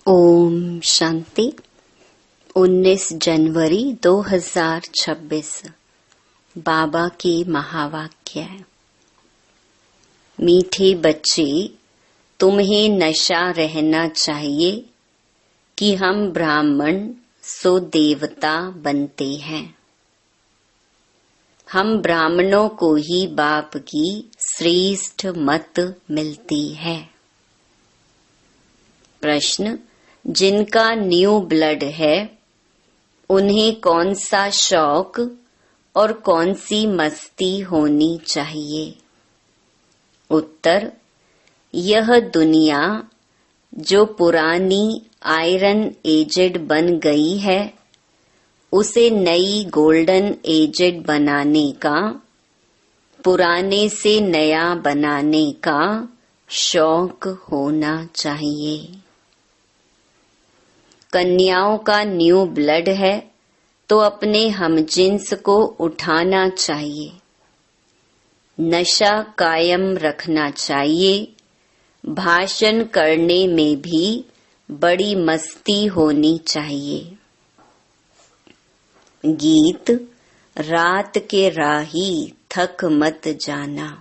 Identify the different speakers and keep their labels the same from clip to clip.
Speaker 1: ओम शांति। 19 जनवरी 2026 बाबा के महावाक्य। मीठे बच्चे, तुम्हें नशा रहना चाहिए कि हम ब्राह्मण सो देवता बनते हैं। हम ब्राह्मणों को ही बाप की श्रेष्ठ मत मिलती है। प्रश्न, जिनका न्यू ब्लड है उन्हें कौन सा शौक और कौन सी मस्ती होनी चाहिए? उत्तर, यह दुनिया जो पुरानी आयरन एजेड बन गई है उसे नई गोल्डन एजेड बनाने का, पुराने से नया बनाने का शौक होना चाहिए। कन्याओं का न्यू ब्लड है तो अपने हमजिन्स को उठाना चाहिए। नशा कायम रखना चाहिए। भाषण करने में भी बड़ी मस्ती होनी चाहिए। गीत, रात के राही थक मत जाना।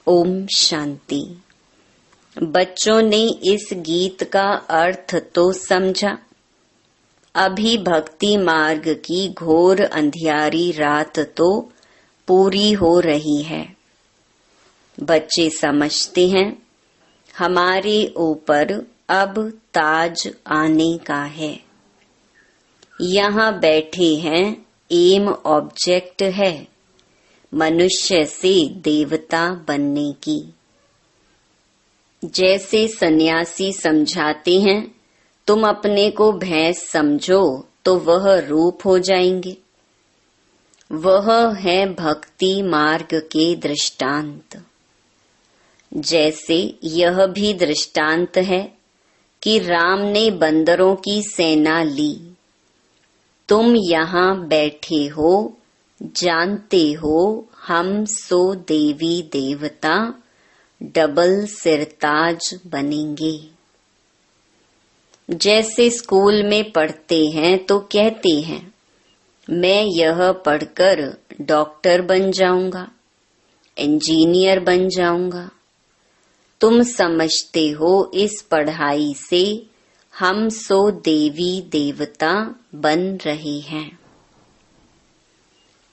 Speaker 1: ओम शांति। बच्चों ने इस गीत का अर्थ तो समझा। अभी भक्ति मार्ग की घोर अंधियारी रात तो पूरी हो रही है। बच्चे समझते हैं हमारे ऊपर अब ताज आने का है। यहाँ बैठे हैं, एम ऑब्जेक्ट है मनुष्य से देवता बनने की। जैसे सन्यासी समझाते हैं, तुम अपने को भैंस समझो तो वह रूप हो जाएंगे। वह है भक्ति मार्ग के दृष्टांत। जैसे यह भी दृष्टांत है कि राम ने बंदरों की सेना ली। तुम यहाँ बैठे हो, जानते हो हम सो देवी देवता डबल सिरताज बनेंगे। जैसे स्कूल में पढ़ते हैं तो कहते हैं मैं यह पढ़कर डॉक्टर बन जाऊंगा, इंजीनियर बन जाऊंगा। तुम समझते हो इस पढ़ाई से हम सो देवी देवता बन रहे हैं।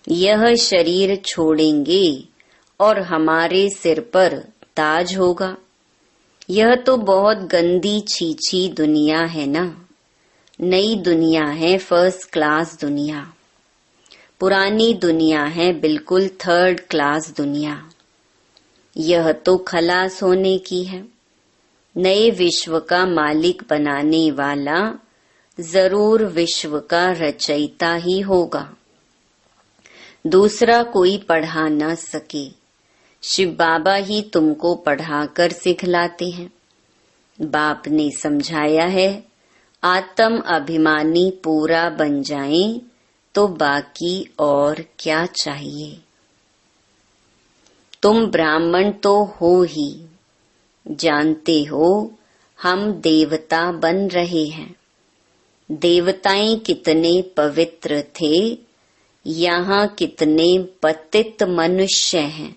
Speaker 1: यह शरीर छोड़ेंगे और हमारे सिर पर ताज होगा। यह तो बहुत गंदी छीछी दुनिया है ना। नई दुनिया है, फर्स्ट क्लास दुनिया। पुरानी दुनिया है बिल्कुल थर्ड क्लास दुनिया। यह तो खलास होने की है। नए विश्व का मालिक बनाने वाला जरूर विश्व का रचयिता ही होगा। दूसरा कोई पढ़ा न सके। शिव बाबा ही तुमको पढ़ाकर सिखलाते हैं। बाप ने समझाया है, आत्म अभिमानी पूरा बन जाए तो बाकी और क्या चाहिए। तुम ब्राह्मण तो हो ही, जानते हो हम देवता बन रहे हैं। देवताएं कितने पवित्र थे, यहाँ कितने पतित मनुष्य हैं।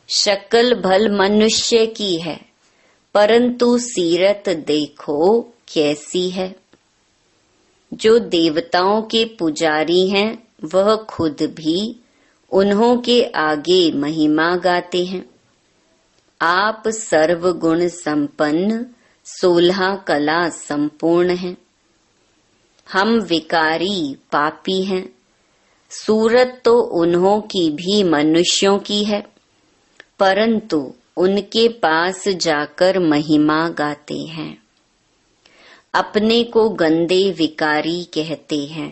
Speaker 1: शक्ल भल मनुष्य की है, परंतु सीरत देखो कैसी है। जो देवताओं के पुजारी हैं वह खुद भी उन्हों के आगे महिमा गाते हैं। आप सर्वगुण संपन्न 16 कला संपूर्ण हैं। हम विकारी पापी हैं। सूरत तो उन्हों की भी मनुष्यों की है, परंतु उनके पास जाकर महिमा गाते हैं। अपने को गंदे विकारी कहते हैं।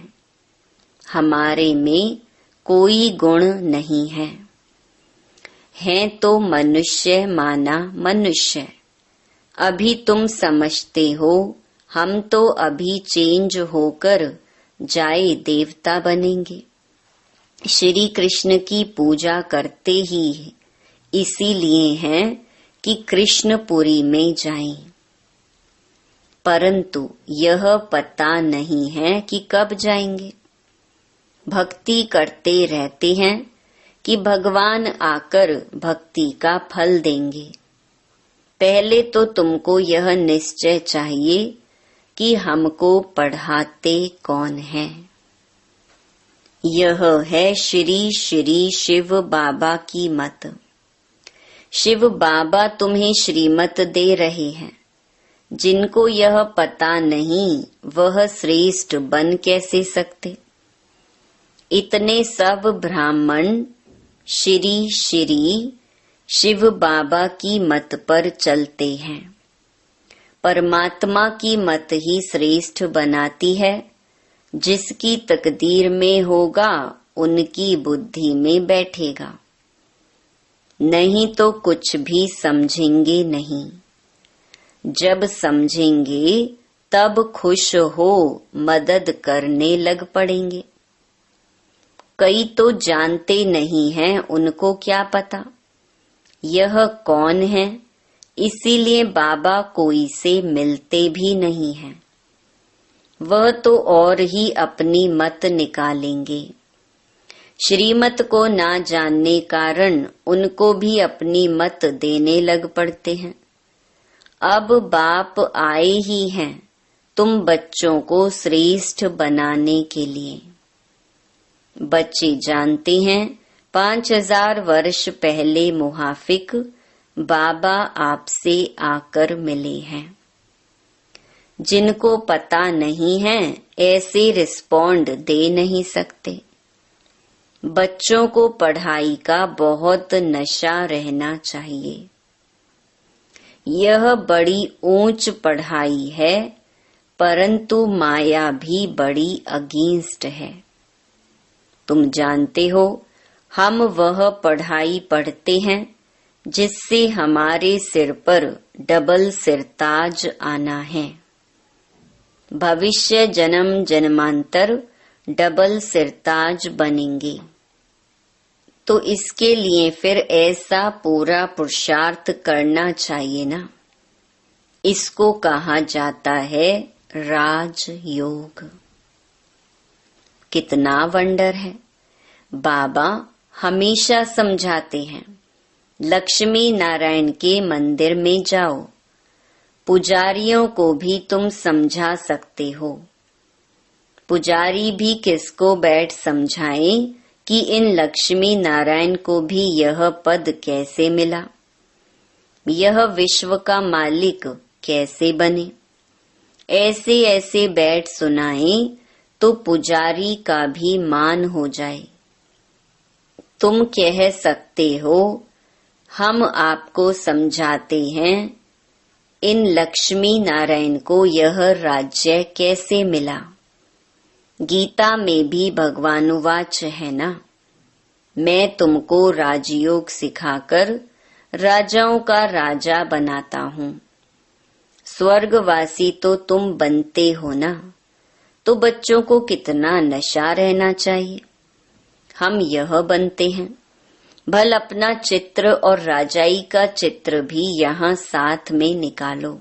Speaker 1: हमारे में कोई गुण नहीं है। हैं तो मनुष्य माना मनुष्य। अभी तुम समझते हो हम तो अभी चेंज होकर जाए देवता बनेंगे। श्री कृष्ण की पूजा करते ही इसीलिए हैं कि कृष्णपुरी में जाएं। परंतु यह पता नहीं है कि कब जाएंगे। भक्ति करते रहते हैं कि भगवान आकर भक्ति का फल देंगे। पहले तो तुमको यह निश्चय चाहिए कि हमको पढ़ाते कौन है। यह है श्री श्री शिव बाबा की मत। शिव बाबा तुम्हें श्रीमत दे रहे हैं। जिनको यह पता नहीं वह श्रेष्ठ बन कैसे सकते। इतने सब ब्राह्मण श्री श्री शिव बाबा की मत पर चलते हैं। परमात्मा की मत ही श्रेष्ठ बनाती है। जिसकी तकदीर में होगा उनकी बुद्धि में बैठेगा। नहीं तो कुछ भी समझेंगे नहीं। जब समझेंगे तब खुश हो मदद करने लग पड़ेंगे। कई तो जानते नहीं हैं, उनको क्या पता यह कौन है, इसीलिए बाबा कोई से मिलते भी नहीं हैं। वह तो और ही अपनी मत निकालेंगे। श्रीमत को ना जानने कारण उनको भी अपनी मत देने लग पड़ते हैं। अब बाप आए ही हैं तुम बच्चों को श्रेष्ठ बनाने के लिए। बच्चे जानते हैं 5000 वर्ष पहले मुहाफिक बाबा आपसे आकर मिले हैं। जिनको पता नहीं है ऐसे रिस्पॉन्ड दे नहीं सकते। बच्चों को पढ़ाई का बहुत नशा रहना चाहिए। यह बड़ी ऊंच पढ़ाई है, परंतु माया भी बड़ी अगेंस्ट है। तुम जानते हो हम वह पढ़ाई पढ़ते हैं जिससे हमारे सिर पर डबल सिरताज आना है। भविष्य जन्म जन्मांतर डबल सिरताज बनेंगे। तो इसके लिए फिर ऐसा पूरा पुरुषार्थ करना चाहिए ना। इसको कहा जाता है राजयोग। कितना वंडर है। बाबा हमेशा समझाते हैं, लक्ष्मी नारायण के मंदिर में जाओ। पुजारियों को भी तुम समझा सकते हो। पुजारी भी किसको बैठ समझाएं कि इन लक्ष्मी नारायण को भी यह पद कैसे मिला, यह विश्व का मालिक कैसे बने। ऐसे ऐसे बैठ सुनाएं तो पुजारी का भी मान हो जाए। तुम कह सकते हो हम आपको समझाते हैं इन लक्ष्मी नारायण को यह राज्य कैसे मिला। गीता में भी भगवानुवाच है ना, मैं तुमको राजयोग सिखाकर राजाओं का राजा बनाता हूँ। स्वर्गवासी तो तुम बनते हो ना, तो बच्चों को कितना नशा रहना चाहिए। हम यह बनते हैं। भल अपना चित्र और राजाई का चित्र भी यहाँ साथ में निकालो।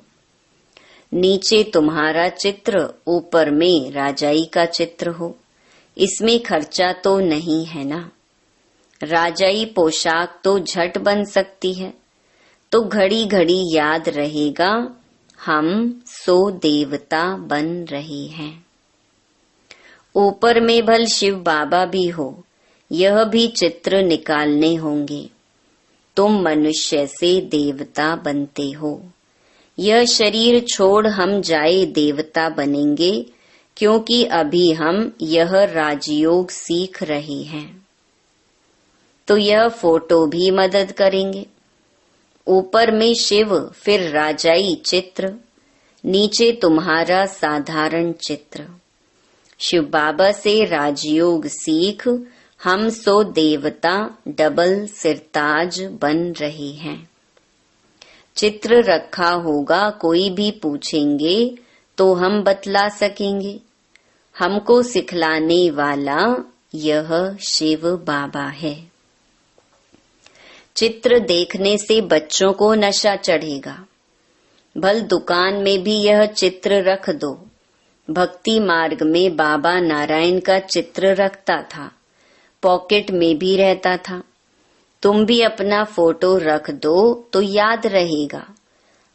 Speaker 1: नीचे तुम्हारा चित्र, ऊपर में राजाई का चित्र हो। इसमें खर्चा तो नहीं है ना। राजाई पोशाक तो झट बन सकती है, तो घड़ी घड़ी याद रहेगा हम सो देवता बन रहे हैं। ऊपर में भल शिव बाबा भी हो, यह भी चित्र निकालने होंगे। तुम मनुष्य से देवता बनते हो। यह शरीर छोड़ हम जाए देवता बनेंगे, क्योंकि अभी हम यह राजयोग सीख रहे हैं। तो यह फोटो भी मदद करेंगे। ऊपर में शिव, फिर राजाई चित्र, नीचे तुम्हारा साधारण चित्र। शिव बाबा से राजयोग सीख हम सो देवता डबल सिरताज बन रहे हैं। चित्र रखा होगा, कोई भी पूछेंगे तो हम बतला सकेंगे। हमको सिखलाने वाला यह शिव बाबा है। चित्र देखने से बच्चों को नशा चढ़ेगा। भल दुकान में भी यह चित्र रख दो। भक्ति मार्ग में बाबा नारायण का चित्र रखता था, पॉकेट में भी रहता था। तुम भी अपना फोटो रख दो तो याद रहेगा,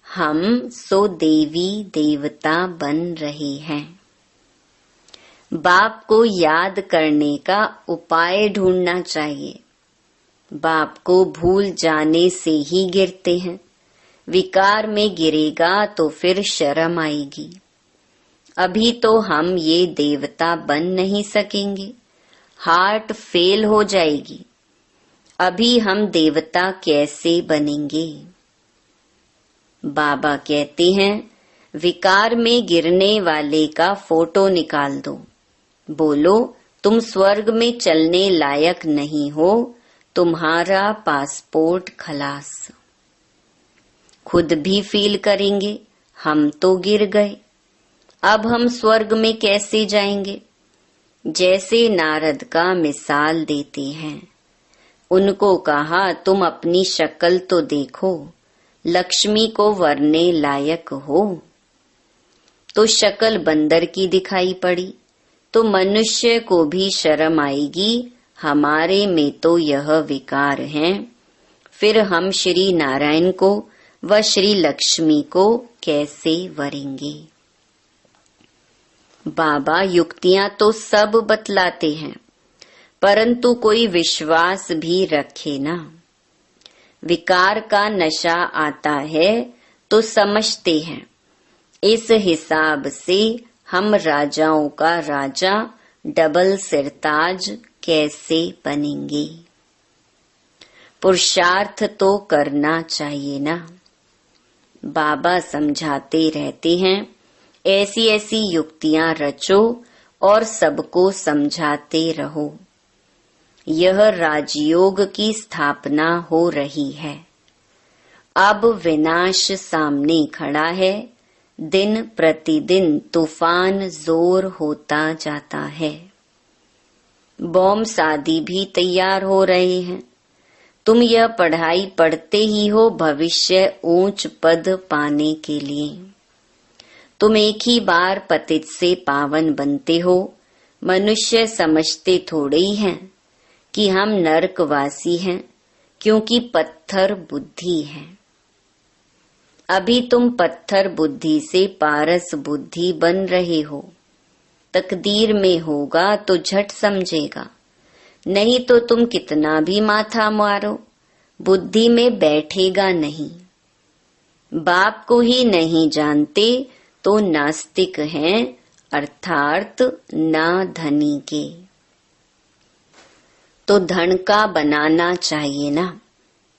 Speaker 1: हम सो देवी देवता बन रहे हैं। बाप को याद करने का उपाय ढूंढना चाहिए। बाप को भूल जाने से ही गिरते हैं। विकार में गिरेगा तो फिर शर्म आएगी। अभी तो हम ये देवता बन नहीं सकेंगे, हार्ट फेल हो जाएगी। अभी हम देवता कैसे बनेंगे? बाबा कहते हैं, विकार में गिरने वाले का फोटो निकाल दो। बोलो, तुम स्वर्ग में चलने लायक नहीं हो, तुम्हारा पासपोर्ट खलास। खुद भी फील करेंगे, हम तो गिर गए, अब हम स्वर्ग में कैसे जाएंगे? जैसे नारद का मिसाल देते हैं। उनको कहा, तुम अपनी शक्ल तो देखो, लक्ष्मी को वरने लायक हो। तो शक्ल बंदर की दिखाई पड़ी, तो मनुष्य को भी शर्म आएगी, हमारे में तो यह विकार हैं। फिर हम श्री नारायण को व श्री लक्ष्मी को कैसे वरेंगे? बाबा युक्तियां तो सब बतलाते हैं, परंतु कोई विश्वास भी रखे ना। विकार का नशा आता है तो समझते हैं, इस हिसाब से हम राजाओं का राजा डबल सिरताज कैसे बनेंगे? पुरुषार्थ तो करना चाहिए ना। बाबा समझाते रहते हैं, ऐसी ऐसी युक्तियां रचो और सबको समझाते रहो। यह राजयोग की स्थापना हो रही है। अब विनाश सामने खड़ा है, दिन प्रतिदिन तूफान जोर होता जाता है। बॉम्ब शादी भी तैयार हो रहे हैं। तुम यह पढ़ाई पढ़ते ही हो भविष्य ऊंच पद पाने के लिए। तुम एक ही बार पतित से पावन बनते हो। मनुष्य समझते थोड़े ही हैं कि हम नरकवासी हैं, क्योंकि पत्थर बुद्धि है। अभी तुम पत्थर बुद्धि से पारस बुद्धि बन रहे हो। तकदीर में होगा तो झट समझेगा, नहीं तो तुम कितना भी माथा मारो, बुद्धि में बैठेगा नहीं। बाप को ही नहीं जानते तो नास्तिक हैं, अर्थात ना धनी के। तो धन का बनाना चाहिए ना,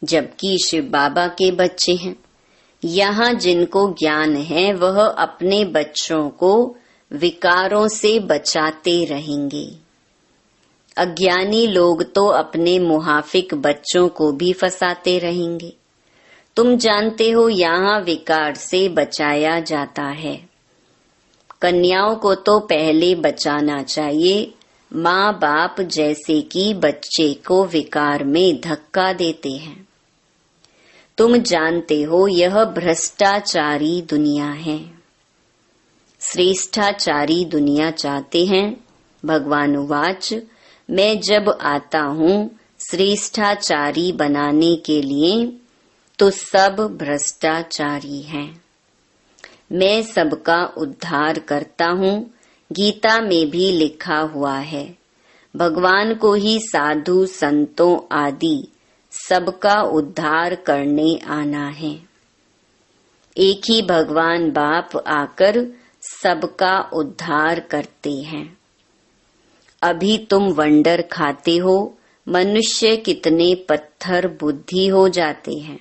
Speaker 1: जबकि शिव बाबा के बच्चे हैं। यहाँ जिनको ज्ञान है वह अपने बच्चों को विकारों से बचाते रहेंगे। अज्ञानी लोग तो अपने मुहाफिक बच्चों को भी फंसाते रहेंगे। तुम जानते हो यहाँ विकार से बचाया जाता है। कन्याओं को तो पहले बचाना चाहिए, माँ बाप जैसे कि बच्चे को विकार में धक्का देते हैं। तुम जानते हो यह भ्रष्टाचारी दुनिया है। श्रेष्ठाचारी दुनिया चाहते हैं। भगवान उवाच, मैं जब आता हूँ श्रेष्ठाचारी बनाने के लिए तो सब भ्रष्टाचारी हैं। मैं सबका उद्धार करता हूँ। गीता में भी लिखा हुआ है, भगवान को ही साधु संतों आदि सबका उद्धार करने आना है। एक ही भगवान बाप आकर सबका उद्धार करते हैं। अभी तुम वंडर खाते हो, मनुष्य कितने पत्थर बुद्धि हो जाते हैं।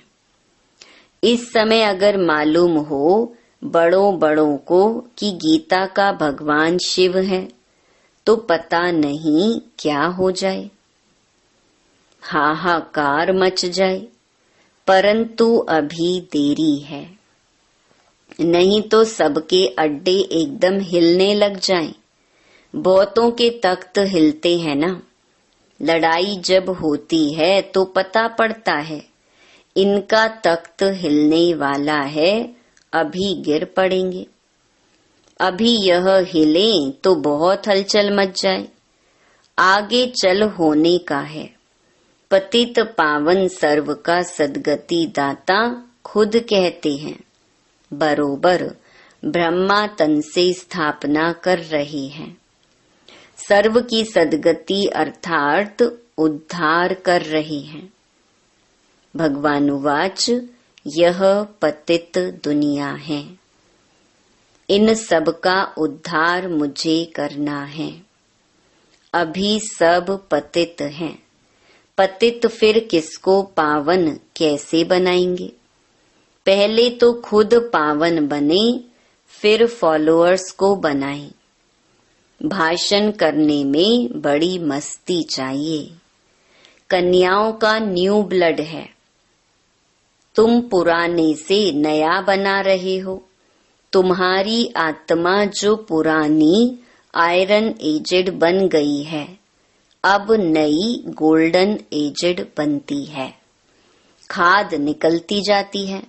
Speaker 1: इस समय अगर मालूम हो बड़ों बड़ों को कि गीता का भगवान शिव है, तो पता नहीं क्या हो जाए, हाहाकार मच जाए। परंतु अभी देरी है, नहीं तो सबके अड्डे एकदम हिलने लग जाएं। बहुतों के तख्त हिलते हैं ना। लड़ाई जब होती है तो पता पड़ता है इनका तख्त हिलने वाला है, अभी गिर पड़ेंगे। अभी यह हिले तो बहुत हलचल मच जाए। आगे चल होने का है। पतित पावन सर्व का सद्गति दाता खुद कहते हैं। बरोबर ब्रह्मा तन से स्थापना कर रहे हैं। सर्व की सद्गति अर्थात उद्धार कर रहे हैं। भगवान उवाच, यह पतित दुनिया है। इन सब का उद्धार मुझे करना है। अभी सब पतित हैं। पतित फिर किसको पावन कैसे बनाएंगे? पहले तो खुद पावन बने, फिर फॉलोअर्स को बनाएं। भाषण करने में बड़ी मस्ती चाहिए। कन्याओं का न्यू ब्लड है। तुम पुराने से नया बना रहे हो। तुम्हारी आत्मा जो पुरानी आयरन एजेड बन गई है, अब नई गोल्डन एजेड बनती है। खाद निकलती जाती है।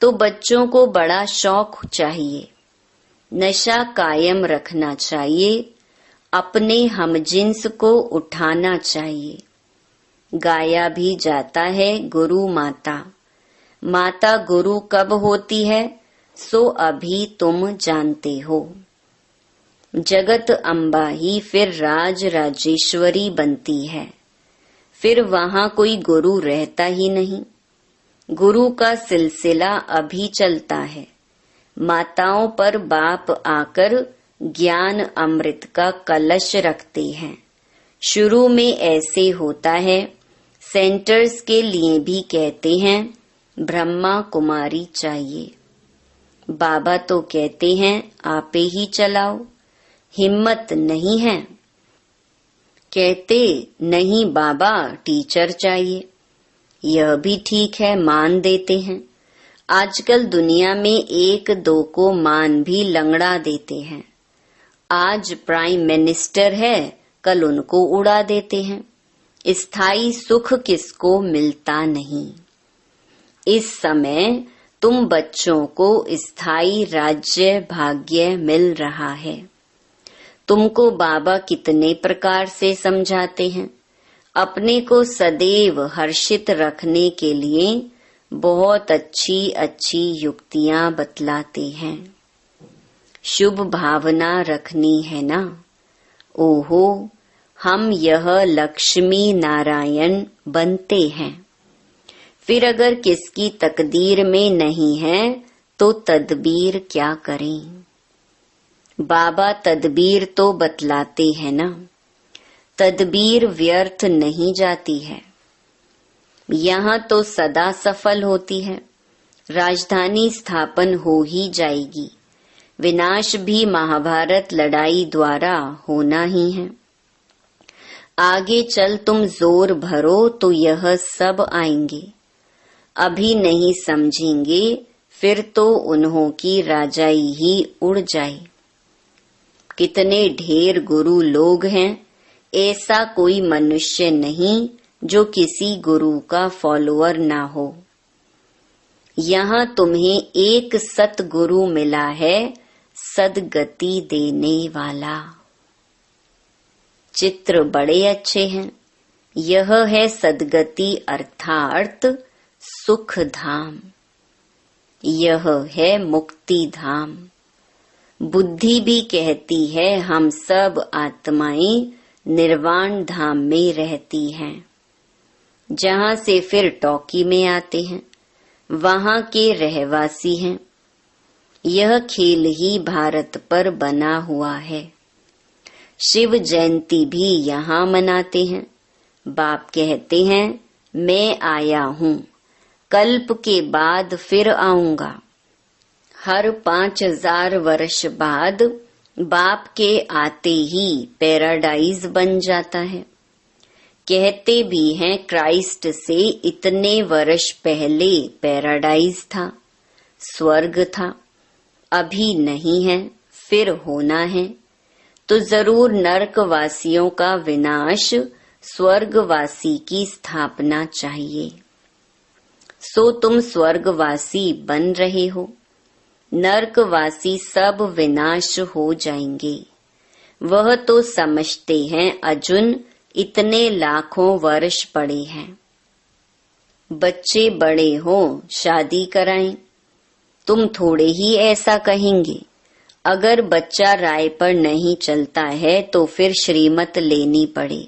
Speaker 1: तो बच्चों को बड़ा शौक चाहिए। नशा कायम रखना चाहिए। अपने हमजिन्स को उठाना चाहिए। गाया भी जाता है गुरु माता। माता गुरु कब होती है सो अभी तुम जानते हो। जगत अम्बा ही फिर राज राजेश्वरी बनती है। फिर वहां कोई गुरु रहता ही नहीं। गुरु का सिलसिला अभी चलता है। माताओं पर बाप आकर ज्ञान अमृत का कलश रखते हैं। शुरू में ऐसे होता है। सेंटर्स के लिए भी कहते हैं ब्रह्मा कुमारी चाहिए। बाबा तो कहते हैं आपे ही चलाओ। हिम्मत नहीं है। कहते नहीं बाबा टीचर चाहिए। यह भी ठीक है, मान देते हैं। आजकल दुनिया में एक दो को मान भी लंगड़ा देते हैं। आज प्राइम मिनिस्टर है, कल उनको उड़ा देते हैं। स्थायी सुख किसको मिलता नहीं। इस समय तुम बच्चों को स्थायी राज्य भाग्य मिल रहा है। तुमको बाबा कितने प्रकार से समझाते हैं। अपने को सदैव हर्षित रखने के लिए बहुत अच्छी अच्छी युक्तियां बतलाते हैं। शुभ भावना रखनी है ना। ओहो, हम यह लक्ष्मी नारायण बनते हैं। फिर अगर किसकी तकदीर में नहीं है तो तदबीर क्या करें। बाबा तदबीर तो बतलाते हैं ना। तदबीर व्यर्थ नहीं जाती है। यहाँ तो सदा सफल होती है। राजधानी स्थापन हो ही जाएगी। विनाश भी महाभारत लड़ाई द्वारा होना ही है। आगे चल तुम जोर भरो तो यह सब आएंगे। अभी नहीं समझेंगे फिर तो उन्हों की राजाई ही उड़ जाए। कितने ढेर गुरु लोग हैं। ऐसा कोई मनुष्य नहीं जो किसी गुरु का फॉलोअर ना हो। यहाँ तुम्हें एक सतगुरु मिला है, सदगति देने वाला। चित्र बड़े अच्छे हैं। यह है सदगति अर्थात सुख धाम। यह है मुक्ति धाम। बुद्धि भी कहती है हम सब आत्माएं निर्वाण धाम में रहती हैं। जहाँ से फिर टॉकी में आते हैं, वहाँ के रहवासी हैं। यह खेल ही भारत पर बना हुआ है। शिव जयंती भी यहाँ मनाते हैं। बाप कहते हैं मैं आया हूँ, कल्प के बाद फिर आऊंगा। हर 5000 वर्ष बाद बाप के आते ही पैराडाइज बन जाता है। कहते भी हैं क्राइस्ट से इतने वर्ष पहले पैराडाइज था, स्वर्ग था। अभी नहीं है, फिर होना है। तो जरूर नरकवासियों का विनाश, स्वर्गवासी की स्थापना चाहिए। सो तुम स्वर्गवासी बन रहे हो। नरकवासी सब विनाश हो जाएंगे। वह तो समझते हैं अर्जुन इतने लाखों वर्ष पड़े हैं। बच्चे बड़े हों शादी कराएं, तुम थोड़े ही ऐसा कहेंगे। अगर बच्चा राय पर नहीं चलता है तो फिर श्रीमत लेनी पड़े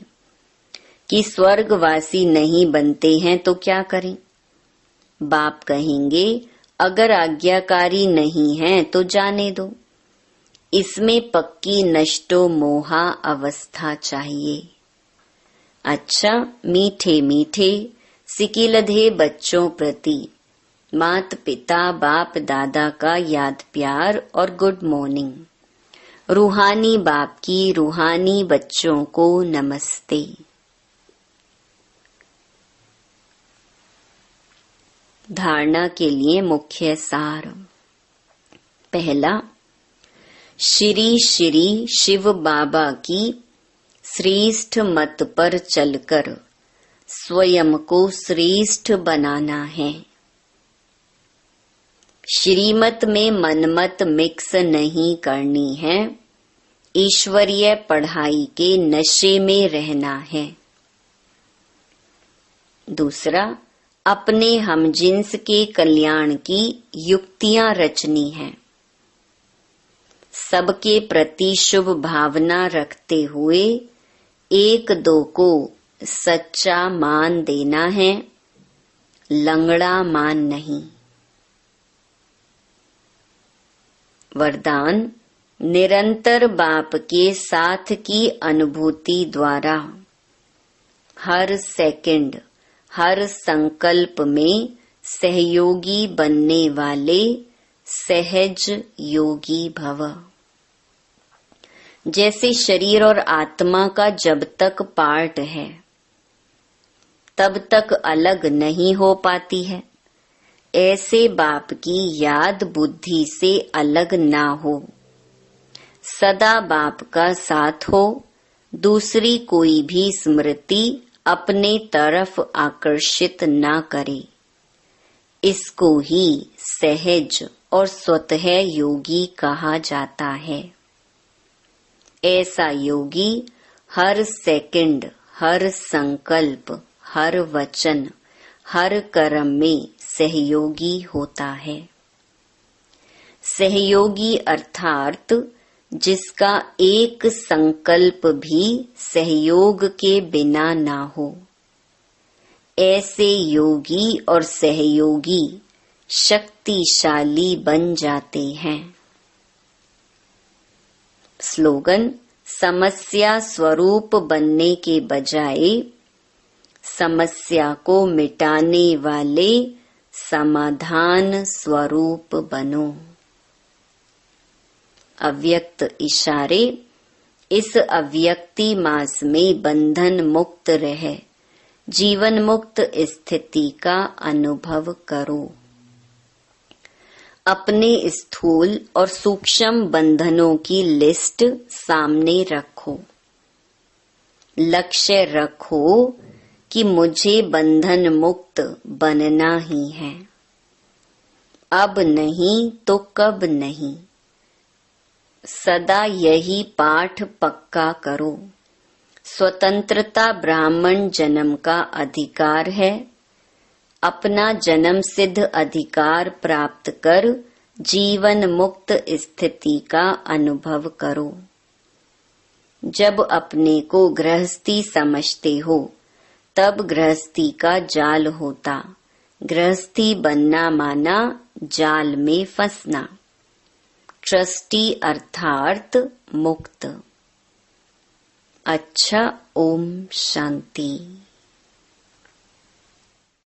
Speaker 1: कि स्वर्गवासी नहीं बनते हैं तो क्या करें। बाप कहेंगे अगर आज्ञाकारी नहीं है तो जाने दो। इसमें पक्की नष्टो मोहा अवस्था चाहिए। अच्छा, मीठे मीठे सिकिलधे बच्चों प्रति मात पिता बाप दादा का याद प्यार और गुड मॉर्निंग। रूहानी बाप की रूहानी बच्चों को नमस्ते। धारणा के लिए मुख्य सार। पहला, श्री श्री शिव बाबा की श्रेष्ठ मत पर चलकर स्वयं को श्रेष्ठ बनाना है। श्रीमत में मनमत मिक्स नहीं करनी है। ईश्वरीय पढ़ाई के नशे में रहना है। दूसरा, अपने हमजिन्स के कल्याण की युक्तियां रचनी है। सबके प्रति शुभ भावना रखते हुए एक दो को सच्चा मान देना है, लंगड़ा मान नहीं। वरदान, निरंतर बाप के साथ की अनुभूति द्वारा हर सेकंड हर संकल्प में सहयोगी बनने वाले सहज योगी भव। जैसे शरीर और आत्मा का जब तक पार्ट है तब तक अलग नहीं हो पाती है, ऐसे बाप की याद बुद्धि से अलग ना हो। सदा बाप का साथ हो, दूसरी कोई भी स्मृति अपने तरफ आकर्षित ना करे। इसको ही सहज और स्वतः योगी कहा जाता है। ऐसा योगी हर सेकंड हर संकल्प हर वचन हर कर्म में सहयोगी होता है। सहयोगी अर्थात जिसका एक संकल्प भी सहयोग के बिना ना हो। ऐसे योगी और सहयोगी शक्तिशाली बन जाते हैं। स्लोगन, समस्या स्वरूप बनने के बजाय समस्या को मिटाने वाले समाधान स्वरूप बनो। अव्यक्त इशारे, इस अव्यक्ति मास में बंधन मुक्त रह जीवन मुक्त स्थिति का अनुभव करो। अपने स्थूल और सूक्ष्म बंधनों की लिस्ट सामने रखो। लक्ष्य रखो कि मुझे बंधन मुक्त बनना ही है। अब नहीं तो कब नहीं। सदा यही पाठ पक्का करो। स्वतंत्रता ब्राह्मण जन्म का अधिकार है। अपना जन्म सिद्ध अधिकार प्राप्त कर जीवन मुक्त स्थिति का अनुभव करो। जब अपने को गृहस्थी समझते हो तब गृहस्थी का जाल होता। गृहस्थी बनना माना जाल में फंसना। ट्रस्टी अर्थात मुक्त। अच्छा, ओम शांति।